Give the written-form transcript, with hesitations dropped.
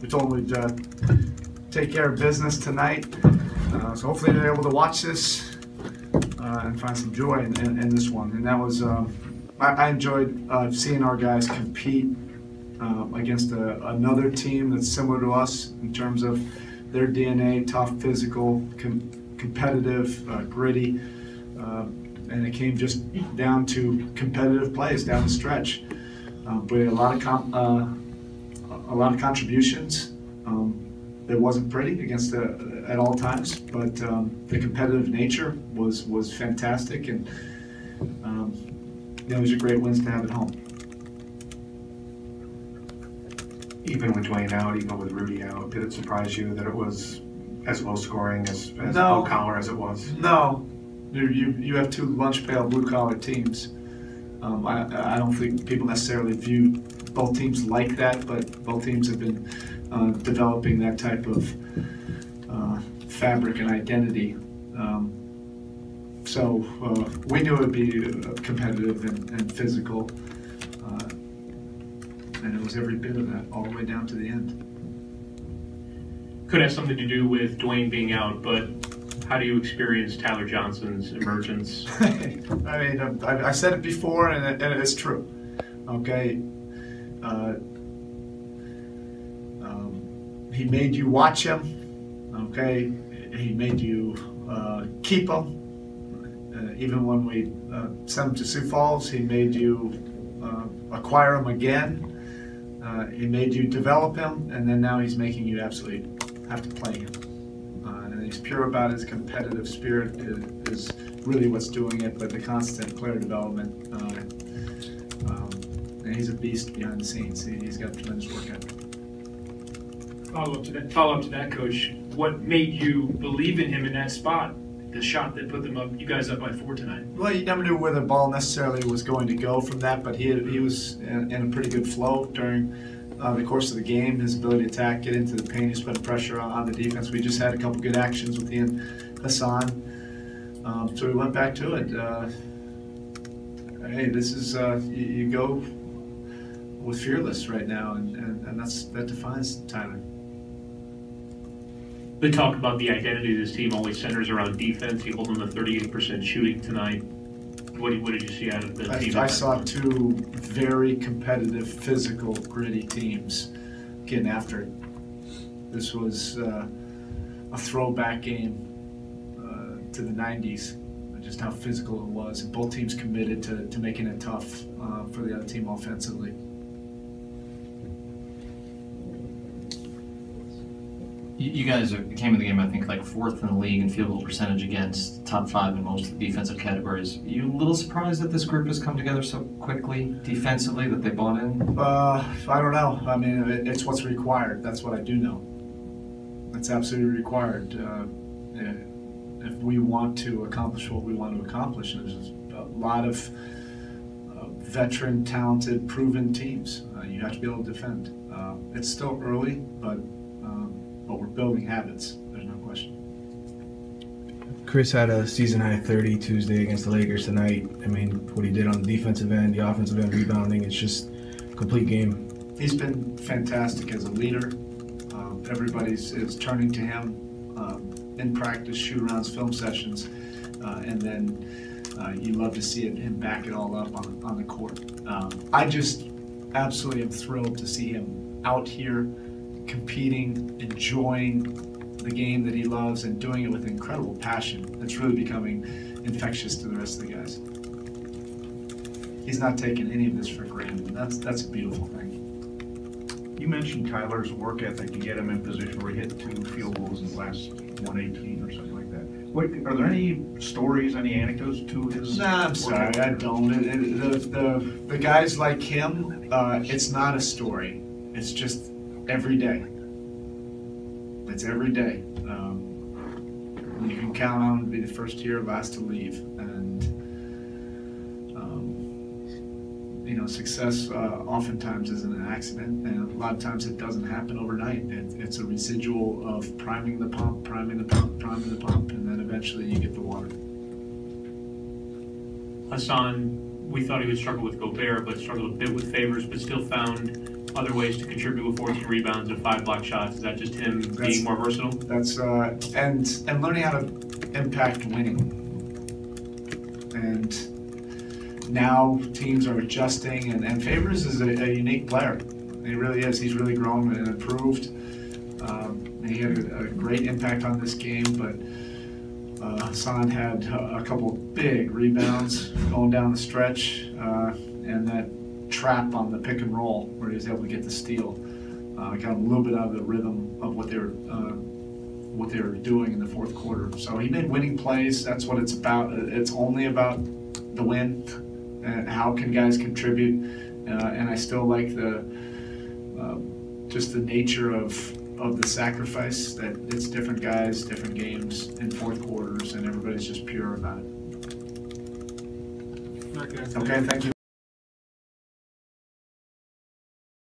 we told them we'd take care of business tonight. So hopefully they're able to watch this and find some joy in this one. And that was, I enjoyed seeing our guys compete against another team that's similar to us in terms of their DNA, tough, physical, competitive, gritty, and it came just down to competitive plays down the stretch. We had a lot of contributions. It wasn't pretty against at all times, but the competitive nature was fantastic, and those are great wins to have at home. Even with Dwayne out, even with Rudy out, did it surprise you that it was as low scoring as No. blue collar as it was? No, you have two lunch pail blue collar teams. I don't think people necessarily view both teams like that, but both teams have been developing that type of fabric and identity. So we knew it would be competitive and physical, and it was every bit of that all the way down to the end. Could have something to do with Dwayne being out, but how do you experience Tyler Johnson's emergence? I mean, I said it before, and it's true. Okay. He made you watch him. Okay. He made you keep him. Even when we sent him to Sioux Falls, he made you acquire him again. He made you develop him, and then now he's making you absolutely have to play him. And he's pure about his competitive spirit is really what's doing it, but the constant player development. And he's a beast behind the scenes. He's got tremendous work ethic. Follow up to that, Coach. What made you believe in him in that spot? The shot that put you guys up by 4 tonight. Well, you never knew where the ball necessarily was going to go from that, but he was in a pretty good flow during the course of the game. His ability to attack, get into the paint, he's putting pressure on the defense. We just had a couple good actions with Ian Hassan, so we went back to it. Hey, this is you go with fearless right now, and that defines Tyler. They talk about the identity of this team always centers around defense. You hold them to 38% shooting tonight. What did you see out of the team? I saw two very competitive, physical, gritty teams getting after it. This was a throwback game to the 90s, just how physical it was. And both teams committed to making it tough for the other team offensively. You guys came in the game, I think, like 4th in the league in field goal percentage against, top 5 in most of the defensive categories. Are you a little surprised that this group has come together so quickly defensively, that they bought in? I don't know. I mean, it's what's required. That's what I do know. It's absolutely required. If we want to accomplish what we want to accomplish, there's a lot of veteran, talented, proven teams. You have to be able to defend. It's still early, but we're building habits. There's no question. Chris had a season-high 30 Tuesday against the Lakers tonight. I mean, what he did on the defensive end, the offensive end, rebounding, it's just a complete game. He's been fantastic as a leader. Everybody's turning to him in practice, shoot-arounds, film sessions, and then you love to see him back it all up on the court. I just absolutely am thrilled to see him out here competing, enjoying the game that he loves, and doing it with incredible passion. It's really becoming infectious to the rest of the guys. He's not taking any of this for granted. That's a beautiful thing. You mentioned Tyler's work ethic to get him in position where he hit 2 field goals in the last 118 or something like that. Are there any stories, any anecdotes to his? Nah, I'm sorry, I don't. The guys like him, it's not a story. It's just every day. It's every day. You can count on him to be the first here, last to leave, and success oftentimes isn't an accident, and a lot of times it doesn't happen overnight. It's a residual of priming the pump, priming the pump, priming the pump, and then eventually you get the water. Hassan, we thought he would struggle with Gobert, but struggled a bit with Favors, but still found other ways to contribute with 14 rebounds and 5 block shots? Is that just him being more versatile? That's and learning how to impact winning. And now teams are adjusting, and Favors is a unique player. He really is. He's really grown and improved. And he had a great impact on this game, but Hassan had a couple big rebounds going down the stretch, and that trap on the pick and roll where he was able to get the steal got him a little bit out of the rhythm of what they were doing in the fourth quarter. So he made winning plays. That's what it's about. It's only about the win and how can guys contribute. And I still like just the nature of the sacrifice, that it's different guys, different games in fourth quarters, and everybody's just pure about it. Okay, Okay, thank you.